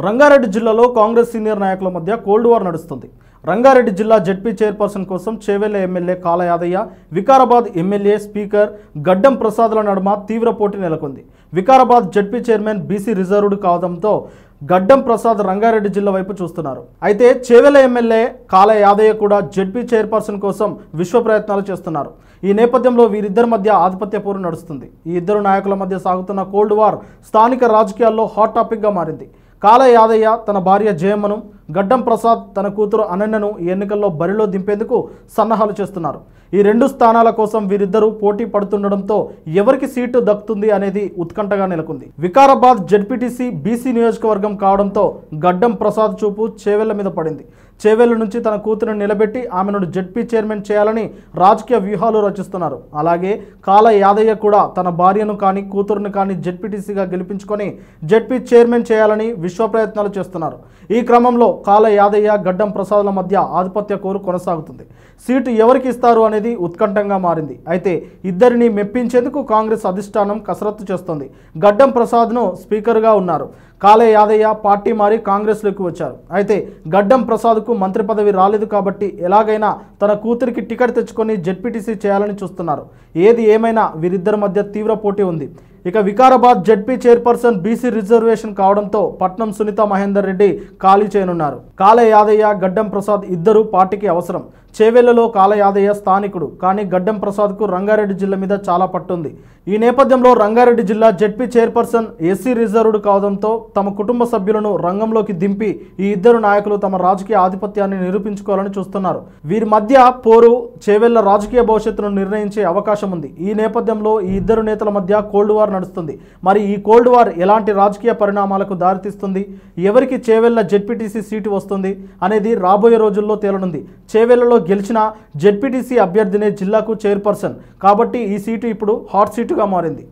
రంగారెడ్డి జిల్లాలో కాంగ్రెస్ సీనియర్ నాయకుల మధ్య కోల్డ్ వార్ నడుస్తుంది. రంగారెడ్డి జిల్లా జెడ్పీ చైర్పర్సన్ కోసం చేవెళ్ల ఎమ్మెల్యే కాల యాదయ్య, వికారాబాద్ ఎమ్మెల్యే స్పీకర్ గడ్డం ప్రసాద్ల నడుమ తీవ్ర పోటీ నెలకొంది. Vikarabad ZP chairman BC reserved కావడంతో గడ్డం ప్రసాద్ రంగారెడ్డి జిల్లా వైపు చూస్తున్నారు. అయితే చేవెళ్ల ఎమ్మెల్యే కాల యాదయ్య కూడా జెడ్పీ చైర్పర్సన్ కోసం విశ్వ ప్రయత్నాలు చేస్తున్నారు. ఈ నేపథ్యంలో వీరిద్దరి మధ్య ఆధిపత్య పోరు నడుస్తుంది. ఈ ఇద్దరు నాయకుల మధ్య సాగుతున్న కోల్డ్ వార్ స్థానిక రాజకీయాల్లో హాట్ టాపిక్గా మారింది. కాల యాదయ్య తన భార్య జయమ్మను, గడ్డం ప్రసాద్ తన కూతురు అనన్యను ఈ ఎన్నికల్లో బరిలో దింపేందుకు సన్నాహాలు చేస్తున్నారు. ఈ రెండు స్థానాల కోసం వీరిద్దరూ పోటీ పడుతుండడంతో ఎవరికి సీటు దక్కుతుంది అనేది ఉత్కంఠగా నెలకొంది. వికారాబాద్ జెడ్పీటీసీ బీసీ నియోజకవర్గం కావడంతో గడ్డం ప్రసాద్ చూపు చేవెళ్ల మీద పడింది. చేవెళ్ల నుంచి తన కూతురుని నిలబెట్టి ఆమెను జెడ్పీ చైర్మన్ చేయాలని రాజకీయ వ్యూహాలు రచిస్తున్నారు. అలాగే కాల యాదయ్య కూడా తన భార్యను కానీ కూతురును కానీ జెడ్పీటీసీగా గెలిపించుకొని జెడ్పీ చైర్మన్ చేయాలని విశ్వ ప్రయత్నాలు చేస్తున్నారు. ఈ క్రమంలో కాల యాదయ్య, గడ్డం ప్రసాద్ల మధ్య ఆధిపత్య కోరు కొనసాగుతుంది. సీటు ఎవరికి ఇస్తారు అనేది ఉత్కంఠంగా మారింది. అయితే ఇద్దరిని మెప్పించేందుకు కాంగ్రెస్ అధిష్టానం కసరత్తు చేస్తోంది. గడ్డం ప్రసాద్ను స్పీకర్గా ఉన్నారు. కాల యాదయ్య పార్టీ మారి కాంగ్రెస్లోకి వచ్చారు. అయితే గడ్డం ప్రసాద్కు మంత్రి పదవి రాలేదు కాబట్టి ఎలాగైనా తన కూతురికి టికెట్ తెచ్చుకొని జెడ్పీటీసీ చేయాలని చూస్తున్నారు. ఏది ఏమైనా వీరిద్దరి మధ్య తీవ్ర పోటీ ఉంది. ఇక Vikarabad ZP chairperson BC reservation కావడంతో పట్నం సునీత మహేందర్ రెడ్డి ఖాళీ చేయనున్నారు. కాల యాదయ్య, గడ్డం ప్రసాద్ ఇద్దరు పార్టీకి అవసరం. చేవెళ్లలో కాల యాదయ్య స్థానికుడు, కానీ గడ్డం ప్రసాద్కు రంగారెడ్డి జిల్లా మీద చాలా పట్టుంది. ఈ నేపథ్యంలో రంగారెడ్డి జిల్లా జెడ్పీ చైర్పర్సన్ ఎస్సీ రిజర్వ్డ్ కావడంతో తమ కుటుంబ సభ్యులను రంగంలోకి దింపి ఈ ఇద్దరు నాయకులు తమ రాజకీయ ఆధిపత్యాన్ని నిరూపించుకోవాలని చూస్తున్నారు. వీరి మధ్య పోరు చేవెళ్ల రాజకీయ భవిష్యత్తును నిర్ణయించే అవకాశం ఉంది. ఈ నేపథ్యంలో ఈ ఇద్దరు నేతల మధ్య కోల్డ్ వార్ నడుస్తుంది. మరి ఈ కోల్డ్ వార్ ఎలాంటి రాజకీయ పరిణామాలకు దారితీస్తుంది, ఎవరికి చేవెళ్ల జెడ్పీటీసీ సీటు వస్తుంది అనేది రాబోయే రోజుల్లో తేలనుంది. చేవెళ్లలో గెలిచిన జెడ్పీటీసీ అభ్యర్థినే జిల్లాకు చైర్పర్సన్ కాబట్టి ఈ సీటు ఇప్పుడు హాట్ సీటుగా మారింది.